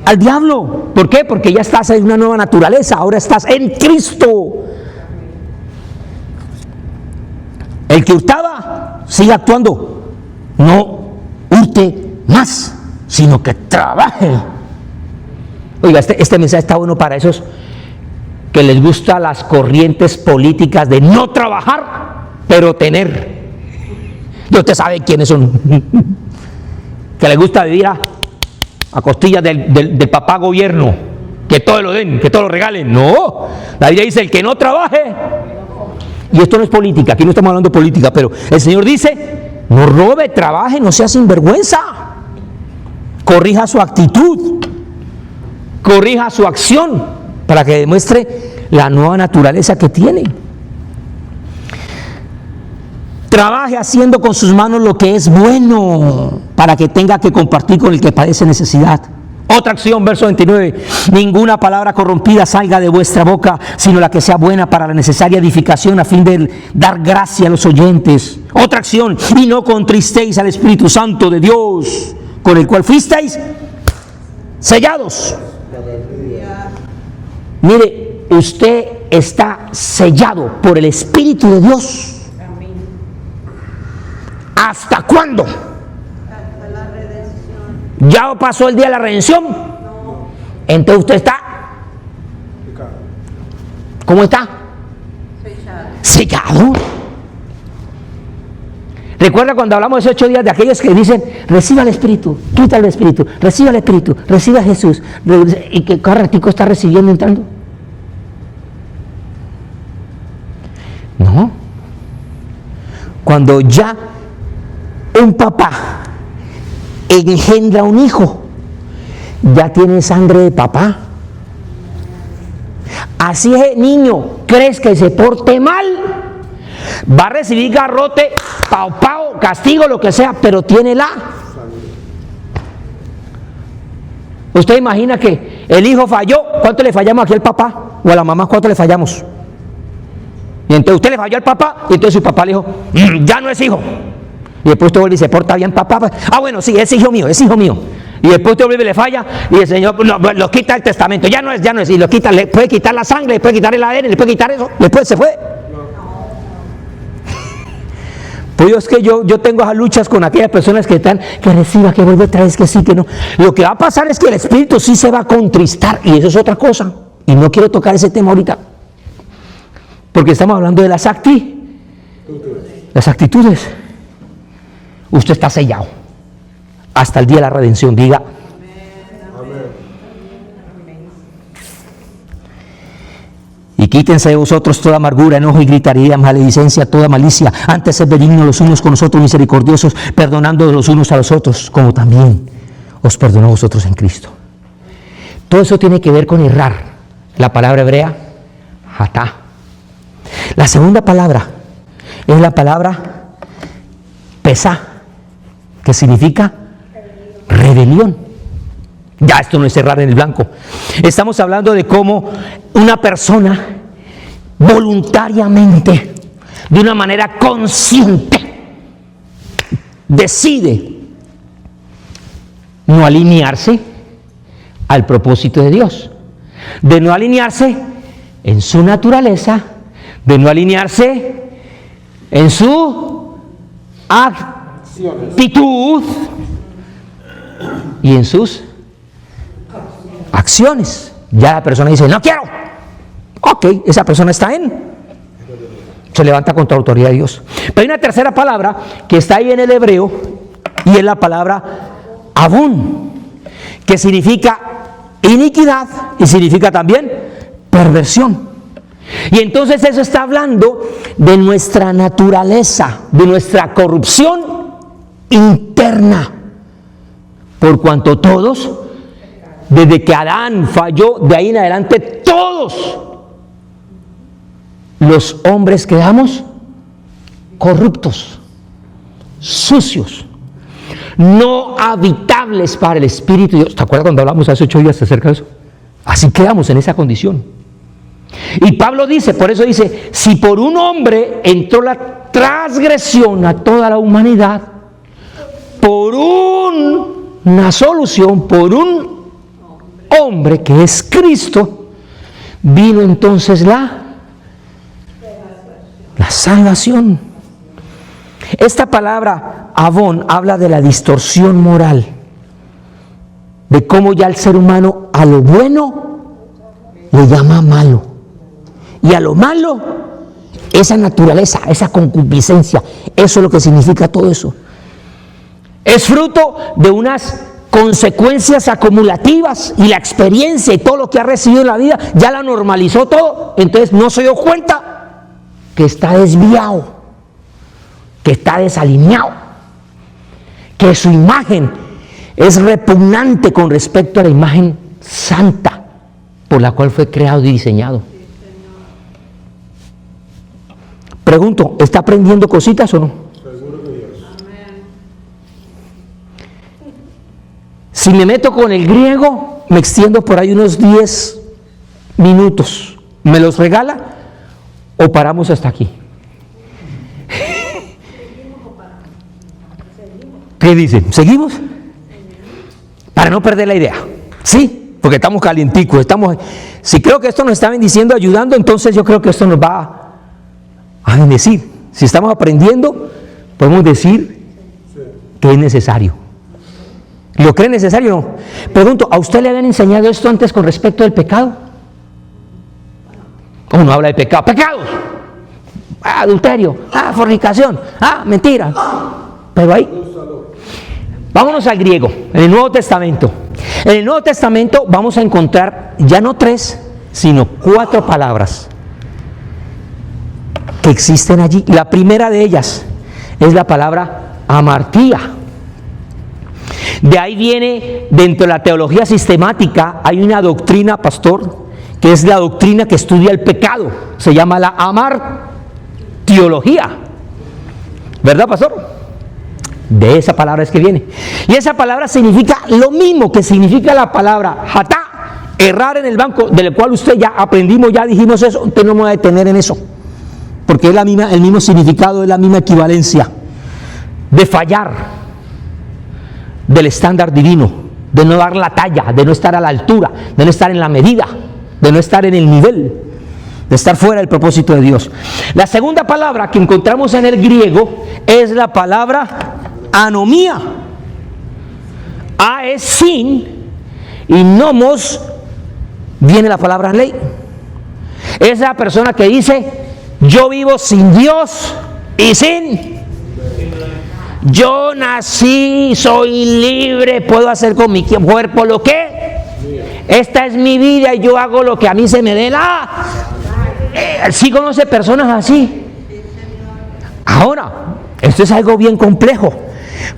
al diablo. ¿Por qué? Porque ya estás en una nueva naturaleza. Ahora estás en Cristo. El que hurtaba, sigue actuando. No hurte más, sino que trabaje. Oiga, este mensaje está bueno para esos que les gustan las corrientes políticas de no trabajar, pero tener. Y usted sabe quiénes son. Que les gusta vivir a costillas del papá gobierno. Que todo lo den, que todo lo regalen. No, la Biblia dice: el que no trabaje. Y esto no es política, aquí no estamos hablando de política, pero el Señor dice: no robe, trabaje, no sea sinvergüenza. Corrija su actitud, corrija su acción, para que demuestre la nueva naturaleza que tiene. Trabaje haciendo con sus manos lo que es bueno, para que tenga que compartir con el que padece necesidad. Otra acción, verso 29. Ninguna palabra corrompida salga de vuestra boca, sino la que sea buena para la necesaria edificación, a fin de dar gracia a los oyentes. Otra acción. Y no contristéis al Espíritu Santo de Dios, con el cual fuisteis sellados. Mire, usted está sellado por el Espíritu de Dios. ¿Hasta cuándo? ¿Ya pasó el día de la redención? No. Entonces usted está. ¿Cómo está? Sellado. Recuerda cuando hablamos de esos 8 días de aquellos que dicen: reciba el Espíritu, quita el Espíritu, reciba el Espíritu, reciba a Jesús, y que cada ratico está recibiendo, entrando. No. Cuando ya un papá engendra un hijo, ya tiene sangre de papá. Así es, niño, crezca y se porte mal, va a recibir garrote, pau, castigo, lo que sea, pero tiene la. Usted imagina que el hijo falló, ¿cuánto le fallamos aquí al papá? O a la mamá, ¿cuánto le fallamos? Y entonces usted le falló al papá, y entonces su papá le dijo: ya no es hijo. Y después usted vuelve y se porta bien, papá. Ah, bueno, sí, es hijo mío, es hijo mío. Y después usted vuelve y le falla, y el Señor lo quita el testamento. Ya no es. Y lo quita, le puede quitar la sangre, le puede quitar el ADN, le puede quitar eso. Después se fue. Pues es que yo tengo esas luchas con aquellas personas que están, que reciba, que vuelve otra vez, que sí, que no. Lo que va a pasar es que el Espíritu sí se va a contristar, y eso es otra cosa. Y no quiero tocar ese tema ahorita, porque estamos hablando de las actitudes. Usted está sellado hasta el día de la redención. Diga amén. Y quítense de vosotros toda amargura, enojo y gritaría, maledicencia, toda malicia. Antes sed benignos los unos con los otros, misericordiosos, perdonando los unos a los otros, como también os perdonó a vosotros en Cristo. Todo eso tiene que ver con errar. La palabra hebrea, hatá. La segunda palabra es la palabra pesá, que significa rebelión. Ya esto no es errar en el blanco. Estamos hablando de cómo una persona voluntariamente de una manera consciente, decide no alinearse al propósito de Dios, de no alinearse en su naturaleza, de no alinearse en su actitud y en sus acciones. Ya la persona dice, no quiero. Ok, esa persona está se levanta contra la autoridad de Dios. Pero hay una tercera palabra que está ahí en el hebreo y es la palabra avón, que significa iniquidad y significa también perversión. Y entonces eso está hablando de nuestra naturaleza, de nuestra corrupción interna, por cuanto todos, desde que Adán falló, de ahí en adelante todos los hombres quedamos corruptos, sucios, no habitables para el Espíritu de Dios. ¿Te acuerdas cuando hablamos hace 8 días acerca de eso? Así quedamos en esa condición. Y Pablo dice, por eso dice, si por un hombre entró la transgresión a toda la humanidad, por una solución, por un hombre que es Cristo, vino entonces la salvación. Esta palabra avón habla de la distorsión moral, de cómo ya el ser humano a lo bueno le llama malo, y a lo malo, esa naturaleza, esa concupiscencia, eso es lo que significa todo eso. Es fruto de unas consecuencias acumulativas, y la experiencia y todo lo que ha recibido en la vida ya la normalizó todo. Entonces no se dio cuenta que está desviado, que está desalineado, que su imagen es repugnante con respecto a la imagen santa por la cual fue creado y diseñado. Pregunto, ¿está aprendiendo cositas o no? Si me meto con el griego, me extiendo por ahí unos 10 minutos. ¿Me los regala o paramos hasta aquí? ¿Qué dicen? ¿Seguimos? Para no perder la idea. Sí, porque estamos calienticos. Si creo que esto nos está bendiciendo, ayudando, entonces yo creo que esto nos va a bendecir. Si estamos aprendiendo, podemos decir que es necesario. ¿Lo cree necesario o no? Pregunto, ¿a usted le habían enseñado esto antes con respecto al pecado? ¿Cómo no habla de pecado? ¡Pecados! Adulterio, fornicación, mentira. Pero ahí, vámonos al griego, en el Nuevo Testamento. En el Nuevo Testamento vamos a encontrar ya no 3, sino 4 palabras que existen allí. La primera de ellas es la palabra amartía. De ahí viene, dentro de la teología sistemática, hay una doctrina, pastor, que es la doctrina que estudia el pecado. Se llama la amartiología. ¿Verdad, pastor? De esa palabra es que viene. Y esa palabra significa lo mismo que significa la palabra hatá, errar en el banco, del cual usted ya aprendimos, ya dijimos eso. Usted no me va a detener en eso, porque es el mismo significado, es la misma equivalencia de fallar del estándar divino, de no dar la talla, de no estar a la altura, de no estar en la medida, de no estar en el nivel, de estar fuera del propósito de Dios. La segunda palabra que encontramos en el griego es la palabra anomía. A es sin y nomos viene la palabra ley. Es la persona que dice: yo vivo sin Dios y sin. Yo nací, soy libre, puedo hacer con mi cuerpo lo que. Esta es mi vida y yo hago lo que a mí se me dé la. ¿Sí conoce personas así? Ahora, esto es algo bien complejo,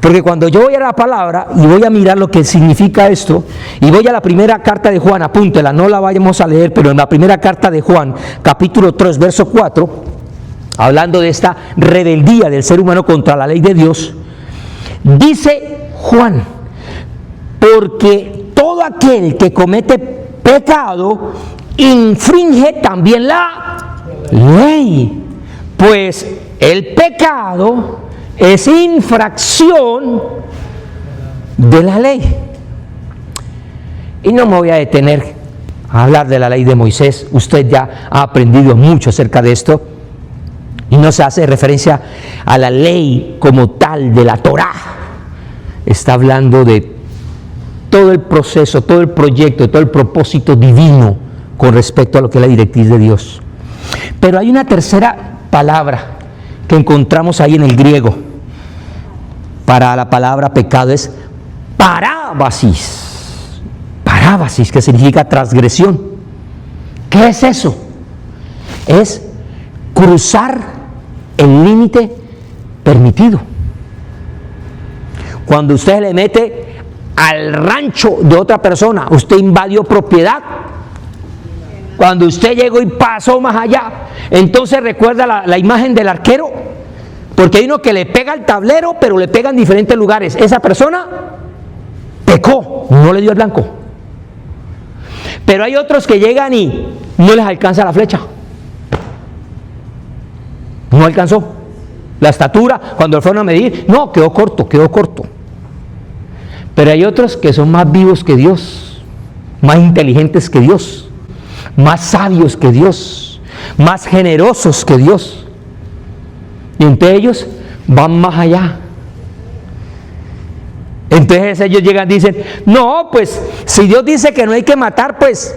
porque cuando yo voy a la palabra y voy a mirar lo que significa esto, y voy a la primera carta de Juan, apúntela, no la vayamos a leer, pero en la primera carta de Juan, capítulo 3, verso 4, hablando de esta rebeldía del ser humano contra la ley de Dios, dice Juan: porque todo aquel que comete pecado infringe también la ley, Pues el pecado es infracción de la ley. Y no me voy a detener a hablar de la ley de Moisés. Usted ya ha aprendido mucho acerca de esto. Y no se hace referencia a la ley como tal de la Torá. Está hablando de todo el proceso, todo el proyecto, todo el propósito divino con respecto a lo que es la directriz de Dios. Pero hay una tercera palabra que encontramos ahí en el griego para la palabra pecado, es parábasis. Parábasis, que significa transgresión. ¿Qué es eso? Es cruzar el límite permitido. Cuando usted le mete al rancho de otra persona, usted invadió propiedad. Cuando usted llegó y pasó más allá, entonces recuerda la imagen del arquero, porque hay uno que le pega al tablero, pero le pega en diferentes lugares. Esa persona pecó, no le dio el blanco. Pero hay otros que llegan y no les alcanza la flecha. No alcanzó. La estatura, cuando lo fueron a medir, no, quedó corto. Pero hay otros que son más vivos que Dios, más inteligentes que Dios, más sabios que Dios, más generosos que Dios. Y entre ellos van más allá. Entonces ellos llegan y dicen, no, pues si Dios dice que no hay que matar, pues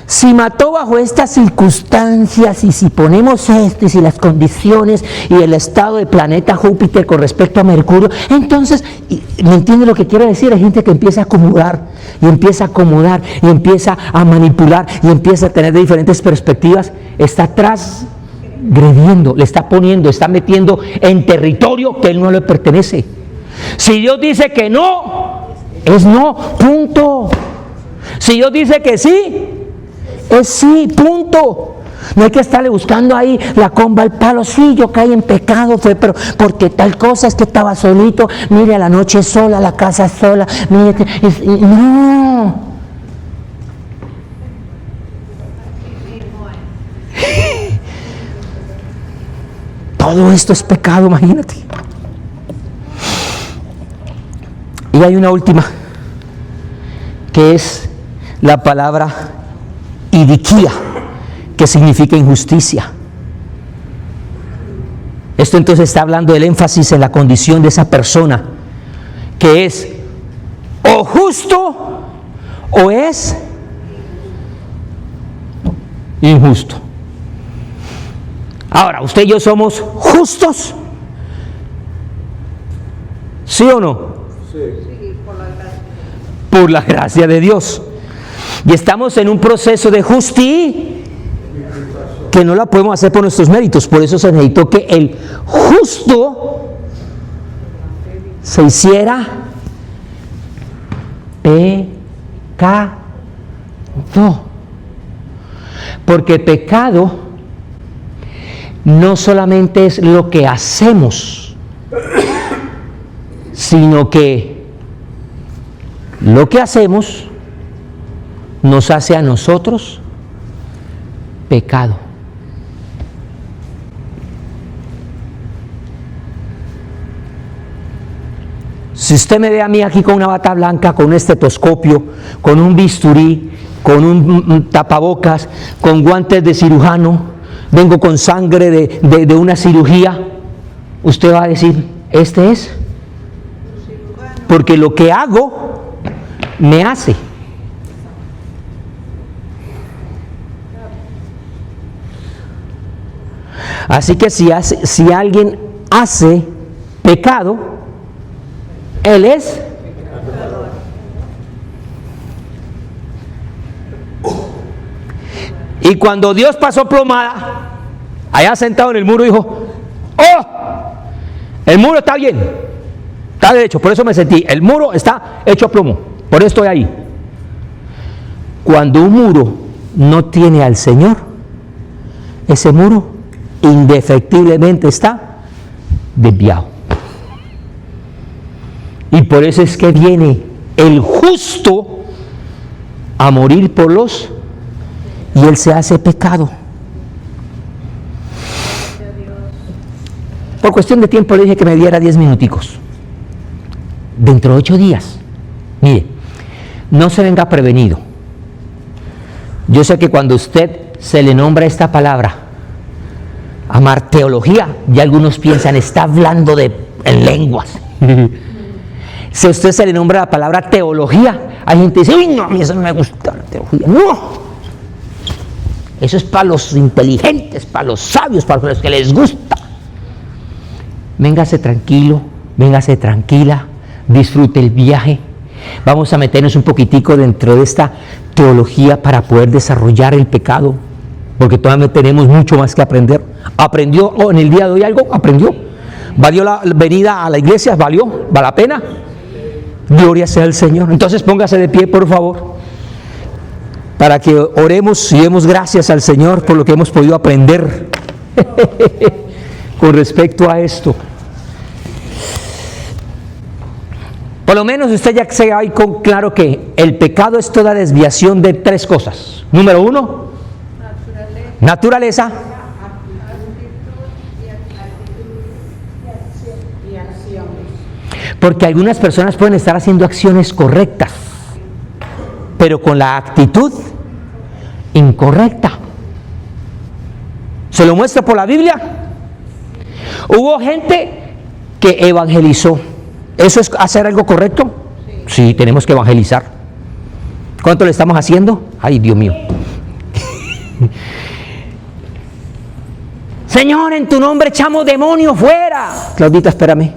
si mató bajo estas circunstancias y si ponemos esto y si las condiciones y el estado del planeta Júpiter con respecto a Mercurio, entonces, ¿me entiende lo que quiero decir? Hay gente que empieza a acomodar y empieza a acomodar y empieza a manipular y empieza a tener de diferentes perspectivas, está transgrediendo, le está poniendo, está metiendo en territorio que él no le pertenece. Si Dios dice que no, es no, punto. Si Dios dice que sí, es sí, punto. No hay que estarle buscando ahí la comba al palo. Sí, yo caí en pecado, fue pero porque tal cosa, es que estaba solito. Mire, a la noche sola, la casa sola. Mire, no. Todo esto es pecado, imagínate. Y hay una última, que es la palabra idiquía, que significa injusticia. Esto entonces está hablando del énfasis en la condición de esa persona, que es o justo o es injusto. Ahora, usted y yo somos justos, ¿sí o no? Sí, por la gracia de Dios. Y estamos en un proceso de justicia que no la podemos hacer por nuestros méritos. Por eso se necesitó que el justo se hiciera pecado. Porque pecado no solamente es lo que hacemos, sino que lo que hacemos nos hace a nosotros pecado. Si usted me ve a mí aquí con una bata blanca, con un estetoscopio, con un bisturí, con un tapabocas, con guantes de cirujano, vengo con sangre de una cirugía, usted va a decir, ¿este es? Porque lo que hago me hace. Así que si alguien hace pecado, él es y cuando Dios pasó plomada, allá sentado en el muro dijo, ¡oh! El muro está bien, está derecho, por eso me sentí, el muro está hecho a plomo, por eso estoy ahí. Cuando un muro no tiene al Señor, ese muro indefectiblemente está desviado. Y por eso es que viene el justo a morir por los, y él se hace pecado. Por cuestión de tiempo le dije que me diera 10 minuticos. Dentro de 8 días. Mire, no se venga prevenido. Yo sé que cuando usted se le nombra esta palabra, amar teología, ya algunos piensan, está hablando en lenguas. Si a usted se le nombra la palabra teología, hay gente que dice, uy, no, a mí eso no me gusta la teología. No, eso es para los inteligentes, para los sabios, para los que les gusta. Véngase tranquilo, véngase tranquila, disfrute el viaje. Vamos a meternos un poquitico dentro de esta teología para poder desarrollar el pecado, porque todavía tenemos mucho más que aprender. ¿Aprendió en el día de hoy algo? ¿Aprendió? ¿Valió la venida a la iglesia? ¿Valió? ¿Vale la pena? Gloria sea al Señor. Entonces póngase de pie, por favor, para que oremos y demos gracias al Señor por lo que hemos podido aprender con respecto a esto. Por lo menos usted ya se va con claro que el pecado es toda desviación de 3 cosas. Número 1, naturaleza. Porque algunas personas pueden estar haciendo acciones correctas, pero con la actitud incorrecta. ¿Se lo muestra por la Biblia? Hubo gente que evangelizó. ¿Eso es hacer algo correcto? Sí, tenemos que evangelizar. ¿Cuánto le estamos haciendo? Ay, Dios mío. Señor, en tu nombre echamos demonios fuera. Claudita, espérame.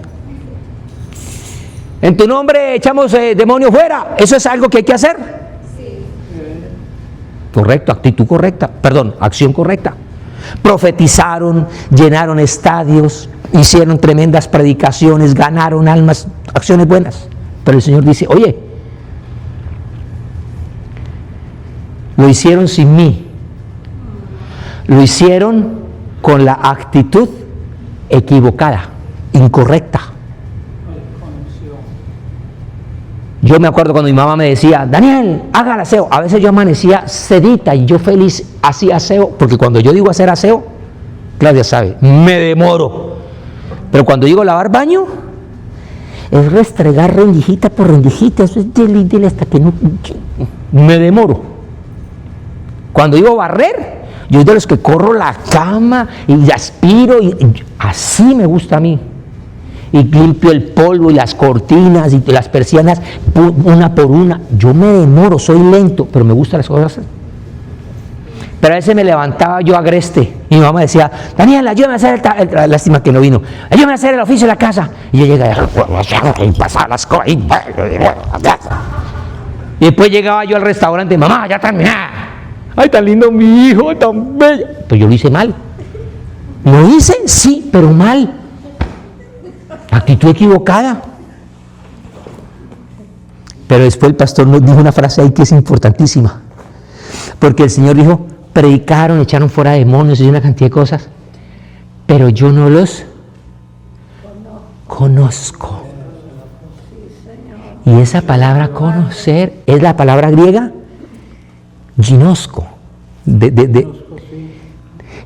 En tu nombre echamos demonios fuera. ¿Eso es algo que hay que hacer? Sí. Correcto, actitud correcta. Perdón, acción correcta. Profetizaron, llenaron estadios, hicieron tremendas predicaciones, ganaron almas, acciones buenas. Pero el Señor dice, oye, lo hicieron sin mí. Lo hicieron con la actitud equivocada, incorrecta. Yo me acuerdo cuando mi mamá me decía, Daniel, haga el aseo. A veces yo amanecía sedita y yo feliz hacía aseo, porque cuando yo digo hacer aseo, Claudia sabe, me demoro. Pero cuando digo lavar baño, es restregar rendijita por rendijita, eso es dile hasta que no, me demoro. Cuando digo barrer, yo soy de los que corro la cama y aspiro, y así me gusta a mí. Y limpio el polvo y las cortinas y las persianas una por una. Yo me demoro, soy lento, pero me gustan las cosas. Pero a veces me levantaba yo agreste y mi mamá decía, Daniel, ayúdame a hacer lástima que no vino, ayúdame a hacer el oficio de la casa. Y yo llegaba y pasaba las cosas y después llegaba yo al restaurante, mamá, ya terminé. Ay, tan lindo mi hijo, tan bello. Pero yo lo hice mal. ¿Lo hice? Sí, pero mal. Actitud equivocada. Pero después el pastor nos dijo una frase ahí que es importantísima, porque el Señor dijo, predicaron, echaron fuera demonios y una cantidad de cosas, pero yo no los conozco. Y esa palabra conocer es la palabra griega ginosko,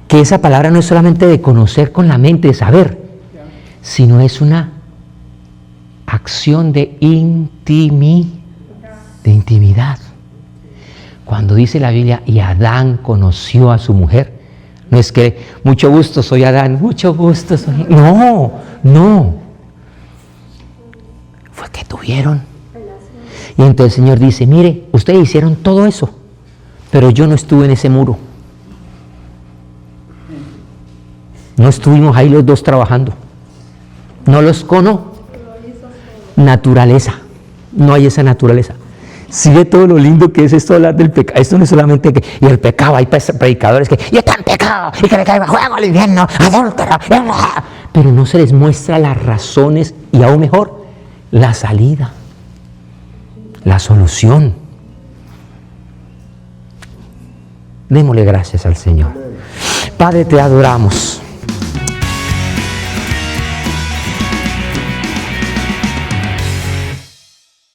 que esa palabra no es solamente de conocer con la mente, de saber, sino es una acción de intimidad. Cuando dice la Biblia, y Adán conoció a su mujer, no es que mucho gusto soy Adán, mucho gusto soy. No. Fue que tuvieron. Y entonces el Señor dice, mire, ustedes hicieron todo eso, pero yo no estuve en ese muro. No estuvimos ahí los dos trabajando. No los conozco. Naturaleza. No hay esa naturaleza. Sigue todo lo lindo que es esto hablar del pecado. Esto no es solamente que, y el pecado, hay predicadores que, y está en pecado, y que me caiga fuego al infierno, adúltero, pero no se les muestra las razones y aún mejor, la salida, la solución. Démosle gracias al Señor. Padre, te adoramos.